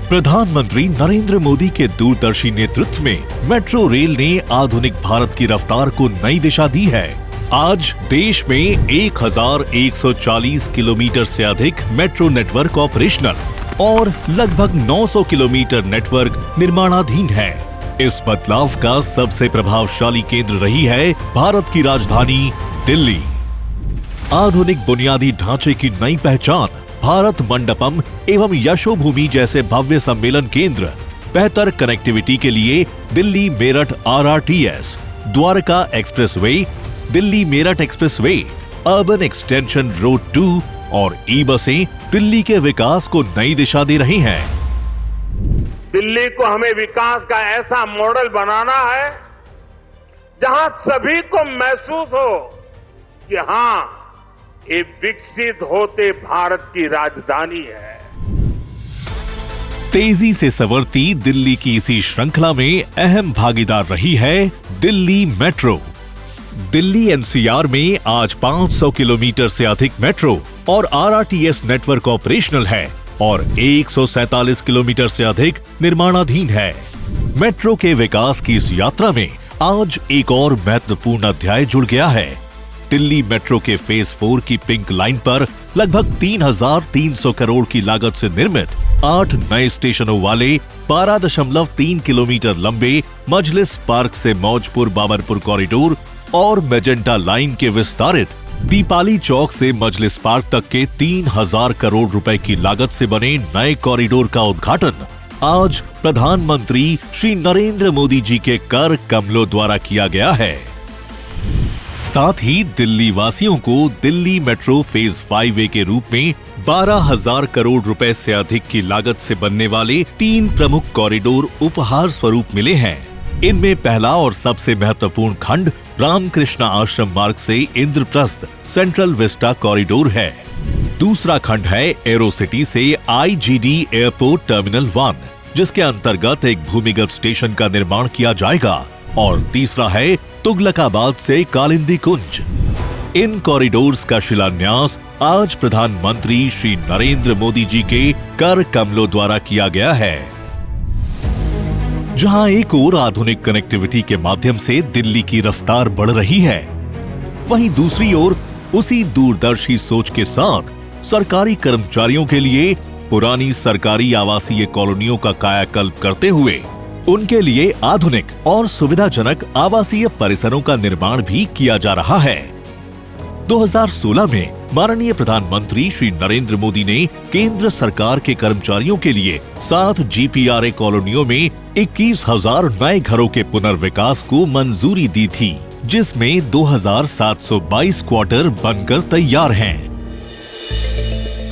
प्रधानमंत्री नरेंद्र मोदी के दूरदर्शी नेतृत्व में मेट्रो रेल ने आधुनिक भारत की रफ्तार को नई दिशा दी है। आज देश में 1140 किलोमीटर से अधिक मेट्रो नेटवर्क ऑपरेशनल और लगभग 900 किलोमीटर नेटवर्क निर्माणाधीन है। इस बदलाव का सबसे प्रभावशाली केंद्र रही है भारत की राजधानी दिल्ली। आधुनिक बुनियादी ढांचे की नई पहचान, भारत मंडपम एवं यशोभूमि जैसे भव्य सम्मेलन केंद्र, बेहतर कनेक्टिविटी के लिए Delhi Meerut RRTS, Dwarka expressway, Delhi Meerut expressway, urban extension road 2 और ई-बसें दिल्ली के विकास को नई दिशा दे रही हैं। दिल्ली को हमें विकास का ऐसा मॉडल बनाना है जहां सभी को महसूस हो कि हाँ, ये विकसित होते भारत की राजधानी है। तेजी से संवरती दिल्ली की इसी श्रृंखला में अहम भागीदार रही है दिल्ली मेट्रो। दिल्ली NCR में आज 500 किलोमीटर से अधिक मेट्रो और RRTS नेटवर्क ऑपरेशनल है और 147 किलोमीटर से अधिक निर्माणाधीन है। मेट्रो के विकास की इस यात्रा में आज एक और महत्वपूर्ण अध्याय जुड़ गया है। दिल्ली मेट्रो के फेज 4 की पिंक लाइन पर लगभग 3,300 करोड़ की लागत से निर्मित 8 नए स्टेशनों वाले 12.3 किलोमीटर लंबे मजलिस पार्क से मौजपुर बाबरपुर कॉरिडोर और मेजेंटा लाइन के विस्तारित दीपाली चौक से मजलिस पार्क तक के 3,000 करोड़ रुपए की लागत से बने नए कॉरिडोर का उद्घाटन आज प्रधानमंत्री श्री नरेंद्र मोदी जी के कर कमलों द्वारा किया गया है। साथ ही दिल्ली वासियों को दिल्ली मेट्रो फेज 5A के रूप में 12,000 करोड़ रुपए से अधिक की लागत से बनने वाले 3 प्रमुख कॉरिडोर उपहार स्वरूप मिले हैं। इनमें पहला और सबसे महत्वपूर्ण खंड रामकृष्ण आश्रम मार्ग से इंद्रप्रस्थ सेंट्रल विस्टा कॉरिडोर है। दूसरा खंड है एरो सिटी से IGD एयरपोर्ट टर्मिनल 1, जिसके अंतर्गत एक भूमिगत स्टेशन का निर्माण किया जाएगा, और तीसरा है तुगलकाबाद से कालिंदी कुंज। इन कॉरिडोर्स का शिलान्यास आज प्रधानमंत्री श्री नरेंद्र मोदी जी के कर कमलों द्वारा किया गया है। जहां एक और आधुनिक कनेक्टिविटी के माध्यम से दिल्ली की रफ्तार बढ़ रही है, वहीं दूसरी ओर उसी दूरदर्शी सोच के साथ सरकारी कर्मचारियों के लिए पुरानी सरकारी आवासीय कॉलोनियों का कायाकल्प करते हुए उनके लिए आधुनिक और सुविधाजनक आवासीय परिसरों का निर्माण भी किया जा रहा है। 2016 में माननीय प्रधानमंत्री श्री नरेंद्र मोदी ने केंद्र सरकार के कर्मचारियों के लिए 7 GPRA कॉलोनियों में 21,000 नए घरों के पुनर्विकास को मंजूरी दी थी, जिसमें 2,722 क्वार्टर बनकर तैयार हैं।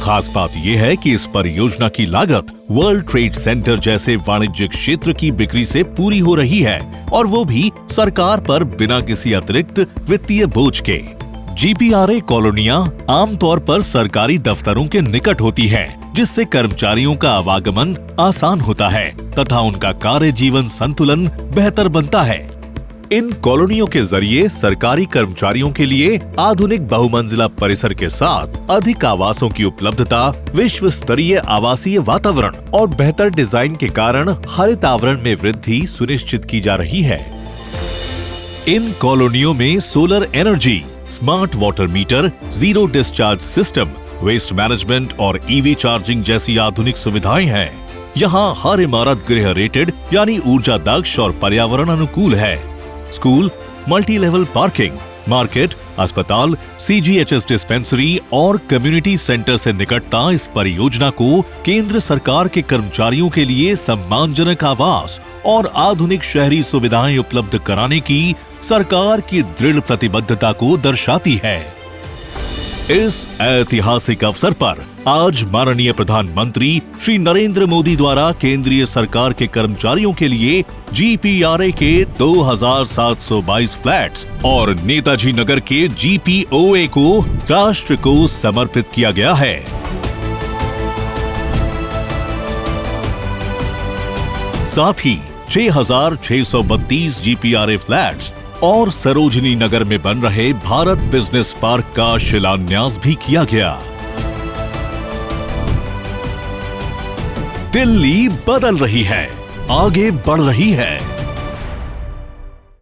खास बात यह है कि इस परियोजना की लागत वर्ल्ड ट्रेड सेंटर जैसे वाणिज्यिक क्षेत्र की बिक्री से पूरी हो रही है, और वो भी सरकार पर बिना किसी अतिरिक्त वित्तीय बोझ के। GPRA कॉलोनियां आमतौर पर सरकारी दफ्तरों के निकट होती हैं, जिससे कर्मचारियों का आवागमन आसान होता है तथा उनका कार्य जीवन संतुलन बेहतर बनता है। इन कॉलोनियों के जरिए सरकारी कर्मचारियों के लिए आधुनिक बहुमंजिला परिसर के साथ अधिक आवासों की उपलब्धता, विश्व स्तरीय आवासीय वातावरण और बेहतर डिजाइन के कारण हरित आवरण में वृद्धि सुनिश्चित की जा रही है। इन कॉलोनियों में solar energy, smart water meter, zero discharge system, waste management और EV चार्जिंग जैसी आधुनिक सुविधाएं हैं। यहाँ हर इमारत गृह रेटेड यानी ऊर्जा दक्ष और पर्यावरण अनुकूल है। School, multi level parking, market, अस्पताल, CGHS डिस्पेंसरी और कम्युनिटी सेंटर से निकटता इस परियोजना को केंद्र सरकार के कर्मचारियों के लिए सम्मानजनक आवास और आधुनिक शहरी सुविधाएं उपलब्ध कराने की सरकार की दृढ़ प्रतिबद्धता को दर्शाती है। इस ऐतिहासिक अवसर पर आज माननीय प्रधानमंत्री श्री नरेंद्र मोदी द्वारा केंद्रीय सरकार के कर्मचारियों के लिए GPRA के 2,722 फ्लैट्स और नेताजी नगर के GPOA को राष्ट्र को समर्पित किया गया है। साथ ही 6,632 GPRA फ्लैट्स और सरोजनी नगर में बन रहे भारत बिजनेस पार्क का शिलान्यास भी किया गया। दिल्ली बदल रही है, आगे बढ़ रही है।